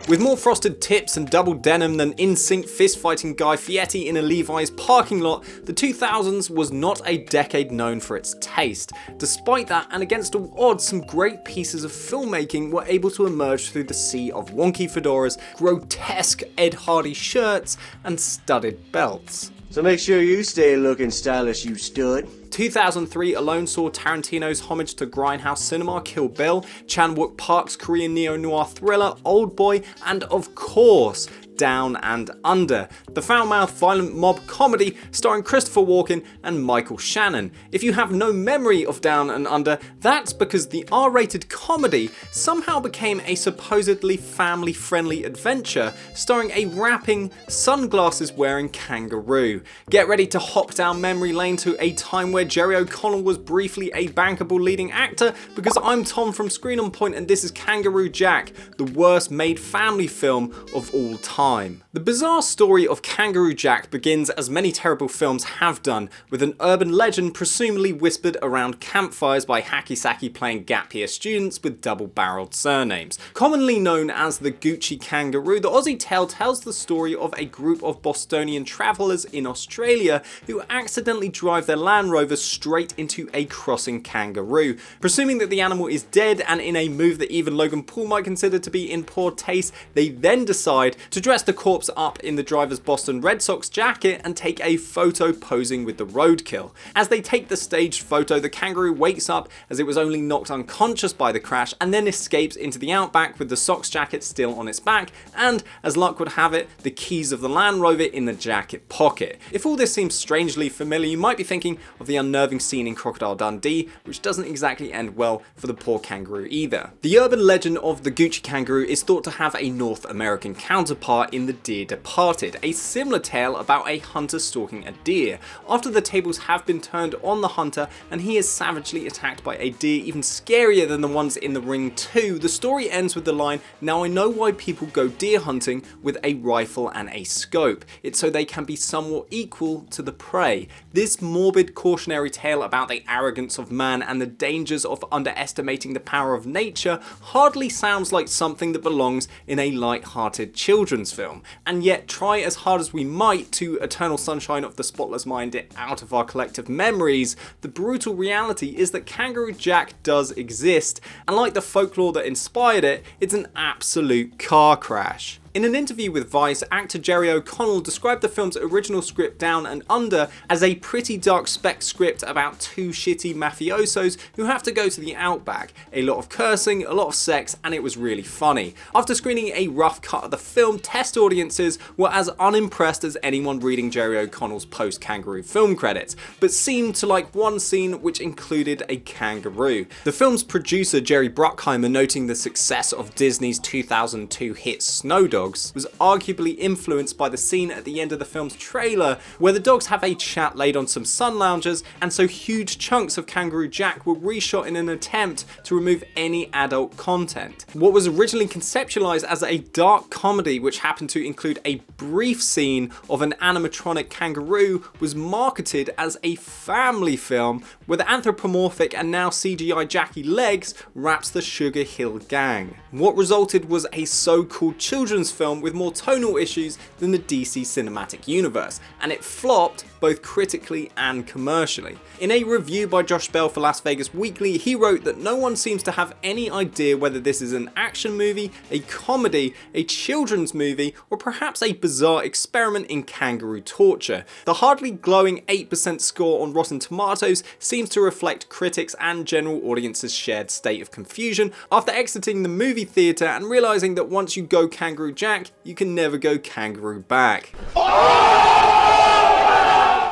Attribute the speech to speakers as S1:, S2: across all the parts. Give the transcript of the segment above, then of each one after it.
S1: With more frosted tips and double denim than in-sync fist-fighting Guy Fieri in a Levi's parking lot, the 2000s was not a decade known for its taste. Despite that, and against all odds, some great pieces of filmmaking were able to emerge through the sea of wonky fedoras, grotesque Ed Hardy shirts, and studded belts.
S2: So make sure you stay looking stylish, you stud.
S1: 2003 alone saw Tarantino's homage to grindhouse cinema Kill Bill, Chan-wook Park's Korean neo-noir thriller Oldboy, and of course, Down and Under, the foul-mouthed violent mob comedy starring Christopher Walken and Michael Shannon. If you have no memory of Down and Under, that's because the R-rated comedy somehow became a supposedly family-friendly adventure starring a rapping, sunglasses-wearing kangaroo. Get ready to hop down memory lane to a time where Jerry O'Connell was briefly a bankable leading actor, because I'm Tom from Screen On Point and this is Kangaroo Jack, the worst made family film of all time. The bizarre story of Kangaroo Jack begins, as many terrible films have done, with an urban legend presumably whispered around campfires by hacky-sacky playing gap year students with double-barreled surnames. Commonly known as the Gucci Kangaroo, the Aussie tale tells the story of a group of Bostonian travellers in Australia who accidentally drive their Land Rover straight into a crossing kangaroo. Presuming that the animal is dead, and in a move that even Logan Paul might consider to be in poor taste, they then decide to dress the corpse up in the driver's Boston Red Sox jacket and take a photo posing with the roadkill. As they take the staged photo, the kangaroo wakes up as it was only knocked unconscious by the crash and then escapes into the outback with the Sox jacket still on its back and, as luck would have it, the keys of the Land Rover in the jacket pocket. If all this seems strangely familiar, you might be thinking of the unnerving scene in Crocodile Dundee, which doesn't exactly end well for the poor kangaroo either. The urban legend of the Gucci kangaroo is thought to have a North American counterpart in The Deer Departed, a similar tale about a hunter stalking a deer. After the tables have been turned on the hunter and he is savagely attacked by a deer even scarier than the ones in The Ring 2, the story ends with the line, "Now I know why people go deer hunting with a rifle and a scope. It's so they can be somewhat equal to the prey." This morbid cautionary tale about the arrogance of man and the dangers of underestimating the power of nature hardly sounds like something that belongs in a light-hearted children's film. And yet, try as hard as we might to Eternal Sunshine of the Spotless Mind it out of our collective memories, the brutal reality is that Kangaroo Jack does exist, and like the folklore that inspired it, it's an absolute car crash. In an interview with Vice, actor Jerry O'Connell described the film's original script Down and Under as a pretty dark spec script about two shitty mafiosos who have to go to the outback. A lot of cursing, a lot of sex, and it was really funny. After screening a rough cut of the film, test audiences were as unimpressed as anyone reading Jerry O'Connell's post-Kangaroo film credits, but seemed to like one scene which included a kangaroo. The film's producer Jerry Bruckheimer, noting the success of Disney's 2002 hit Snow Dogs, was arguably influenced by the scene at the end of the film's trailer where the dogs have a chat laid on some sun loungers, and so huge chunks of Kangaroo Jack were reshot in an attempt to remove any adult content. What was originally conceptualized as a dark comedy, which happened to include a brief scene of an animatronic kangaroo, was marketed as a family film where the anthropomorphic and now CGI Jackie Legs raps the Sugar Hill Gang. What resulted was a so-called children's film with more tonal issues than the DC Cinematic Universe, and it flopped both critically and commercially. In a review by Josh Bell for Las Vegas Weekly, he wrote that no one seems to have any idea whether this is an action movie, a comedy, a children's movie, or perhaps a bizarre experiment in kangaroo torture. The hardly glowing 8% score on Rotten Tomatoes seems to reflect critics and general audiences' shared state of confusion after exiting the movie theatre and realising that once you go Kangaroo Jack, you can never go kangaroo back.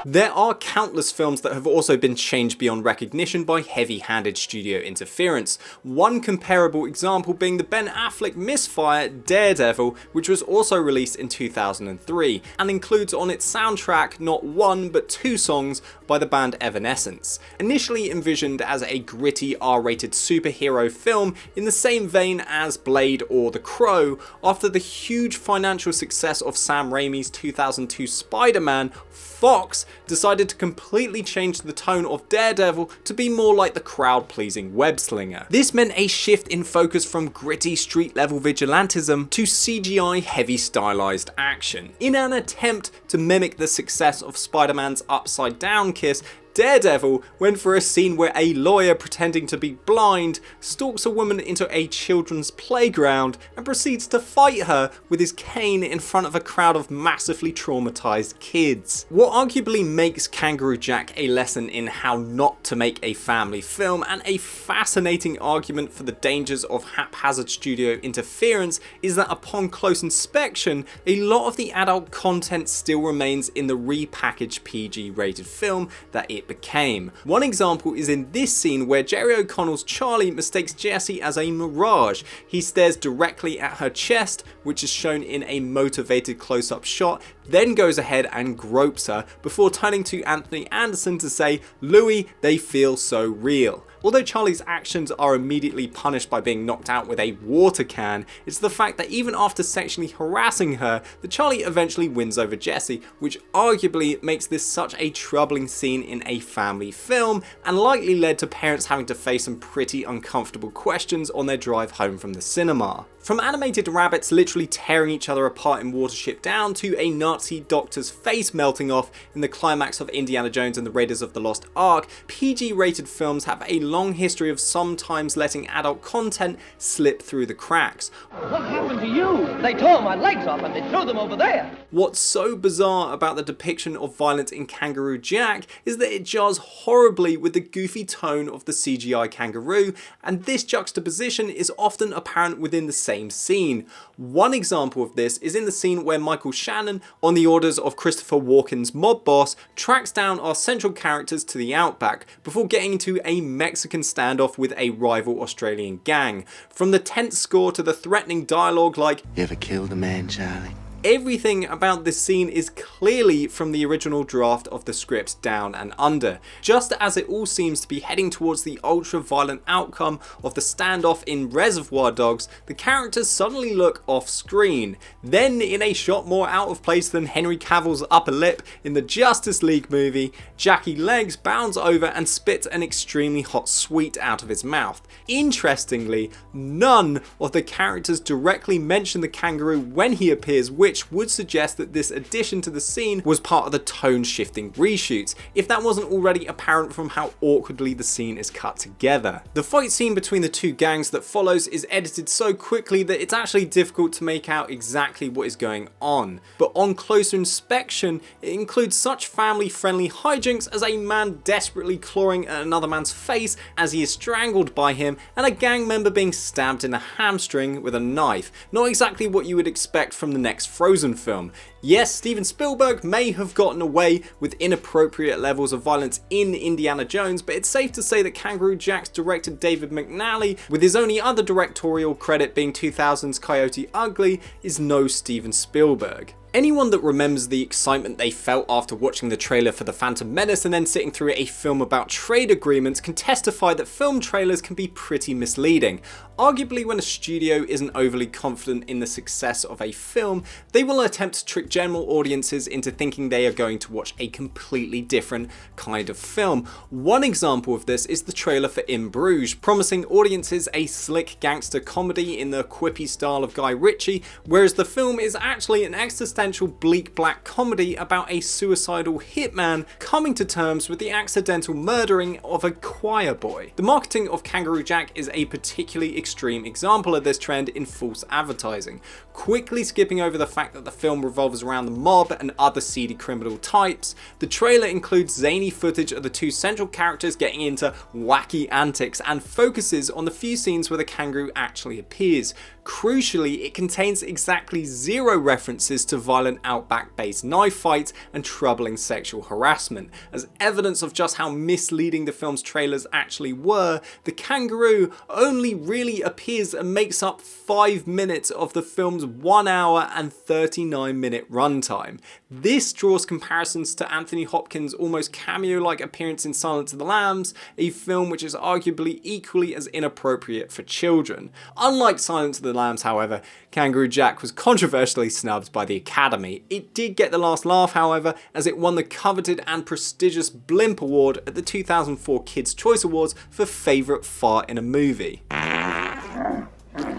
S1: There are countless films that have also been changed beyond recognition by heavy-handed studio interference. One comparable example being the Ben Affleck misfire Daredevil, which was also released in 2003 and includes on its soundtrack not one but two songs by the band Evanescence. Initially envisioned as a gritty R-rated superhero film in the same vein as Blade or The Crow, after the huge financial success of Sam Raimi's 2002 Spider-Man, Fox decided to completely change the tone of Daredevil to be more like the crowd-pleasing web-slinger. This meant a shift in focus from gritty street-level vigilantism to CGI heavy stylized action. In an attempt to mimic the success of Spider-Man's upside-down kiss, Daredevil went for a scene where a lawyer pretending to be blind stalks a woman into a children's playground and proceeds to fight her with his cane in front of a crowd of massively traumatized kids. What arguably makes Kangaroo Jack a lesson in how not to make a family film and a fascinating argument for the dangers of haphazard studio interference is that upon close inspection, a lot of the adult content still remains in the repackaged PG rated film that it became. One example is in this scene where Jerry O'Connell's Charlie mistakes Jessie as a mirage. He stares directly at her chest, which is shown in a motivated close-up shot, then goes ahead and gropes her before turning to Anthony Anderson to say, "Louis, they feel so real." Although Charlie's actions are immediately punished by being knocked out with a water can, it's the fact that even after sexually harassing her, that Charlie eventually wins over Jessie, which arguably makes this such a troubling scene in a family film, and likely led to parents having to face some pretty uncomfortable questions on their drive home from the cinema. From animated rabbits literally tearing each other apart in Watership Down to a Nazi doctor's face melting off in the climax of Indiana Jones and the Raiders of the Lost Ark, PG-rated films have a long history of sometimes letting adult content slip through the cracks.
S3: What happened to you? They tore my legs off and they threw them over there.
S1: What's so bizarre about the depiction of violence in Kangaroo Jack is that it jars horribly with the goofy tone of the CGI kangaroo, and this juxtaposition is often apparent within the same scene. One example of this is in the scene where Michael Shannon, on the orders of Christopher Walken's mob boss, tracks down our central characters to the outback before getting into a Mexican standoff with a rival Australian gang. From the tense score to the threatening dialogue like,
S2: You ever killed a man, Charlie?
S1: everything about this scene is clearly from the original draft of the script Down and Under. Just as it all seems to be heading towards the ultra-violent outcome of the standoff in Reservoir Dogs, the characters suddenly look off-screen. Then, in a shot more out of place than Henry Cavill's upper lip in the Justice League movie, Jackie Legs bounds over and spits an extremely hot sweet out of his mouth. Interestingly, none of the characters directly mention the kangaroo when he appears, which would suggest that this addition to the scene was part of the tone shifting reshoots, if that wasn't already apparent from how awkwardly the scene is cut together. The fight scene between the two gangs that follows is edited so quickly that it's actually difficult to make out exactly what is going on, but on closer inspection it includes such family friendly hijinks as a man desperately clawing at another man's face as he is strangled by him, and a gang member being stabbed in the hamstring with a knife. Not exactly what you would expect from the next Frozen film. Yes, Steven Spielberg may have gotten away with inappropriate levels of violence in Indiana Jones, but it's safe to say that Kangaroo Jack's director David McNally, with his only other directorial credit being 2000's Coyote Ugly, is no Steven Spielberg. Anyone that remembers the excitement they felt after watching the trailer for The Phantom Menace and then sitting through a film about trade agreements can testify that film trailers can be pretty misleading. Arguably, when a studio isn't overly confident in the success of a film, they will attempt to trick general audiences into thinking they are going to watch a completely different kind of film. One example of this is the trailer for In Bruges, promising audiences a slick gangster comedy in the quippy style of Guy Ritchie, whereas the film is actually an existential bleak black comedy about a suicidal hitman coming to terms with the accidental murdering of a choir boy. The marketing of Kangaroo Jack is a particularly extreme example of this trend in false advertising, quickly skipping over the fact that the film revolves around the mob and other seedy criminal types. The trailer includes zany footage of the two central characters getting into wacky antics and focuses on the few scenes where the kangaroo actually appears. Crucially, it contains exactly 0 references to violent outback-based knife fights and troubling sexual harassment. As evidence of just how misleading the film's trailers actually were, the kangaroo only really appears and makes up 5 minutes of the film's 1 hour and 39-minute runtime. This draws comparisons to Anthony Hopkins' almost cameo-like appearance in Silence of the Lambs, a film which is arguably equally as inappropriate for children. Unlike Silence of the Lambs, however, Kangaroo Jack was controversially snubbed by the Academy. It did get the last laugh, however, as it won the coveted and prestigious Blimp Award at the 2004 Kids' Choice Awards for Favourite Fart in a Movie.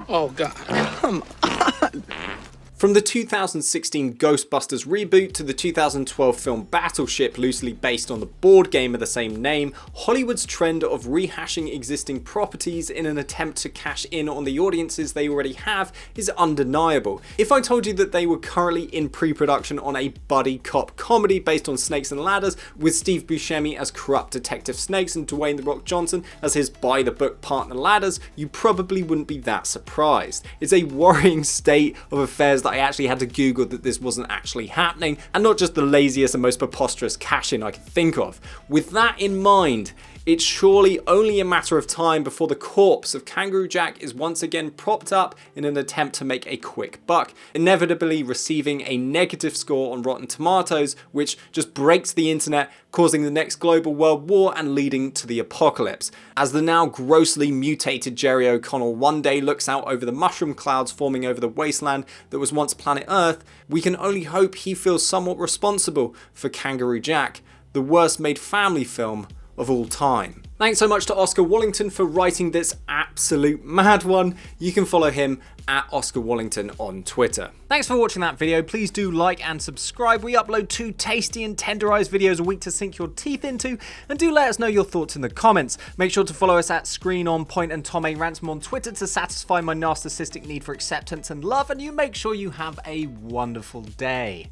S4: Oh God, come on.
S1: From the 2016 Ghostbusters reboot to the 2012 film Battleship, loosely based on the board game of the same name, Hollywood's trend of rehashing existing properties in an attempt to cash in on the audiences they already have is undeniable. If I told you that they were currently in pre-production on a buddy cop comedy based on Snakes and Ladders, with Steve Buscemi as corrupt Detective Snakes and Dwayne "The Rock" Johnson as his by-the-book partner Ladders, you probably wouldn't be that surprised. It's a worrying state of affairs that I actually had to Google that this wasn't actually happening, and not just the laziest and most preposterous cash-in I could think of. With that in mind, it's surely only a matter of time before the corpse of Kangaroo Jack is once again propped up in an attempt to make a quick buck, inevitably receiving a negative score on Rotten Tomatoes, which just breaks the internet, causing the next global world war and leading to the apocalypse. As the now grossly mutated Jerry O'Connell one day looks out over the mushroom clouds forming over the wasteland that was once planet Earth, we can only hope he feels somewhat responsible for Kangaroo Jack, the worst made family film of all time. Thanks so much to Oscar Wallington for writing this absolute mad one. You can follow him at Oscar Wallington on Twitter. Thanks for watching that video. Please do like and subscribe. We upload 2 tasty and tenderized videos a week to sink your teeth into, and do let us know your thoughts in the comments. Make sure to follow us at Screen On Point and Tom A. Ransom on Twitter to satisfy my narcissistic need for acceptance and love, and you make sure you have a wonderful day.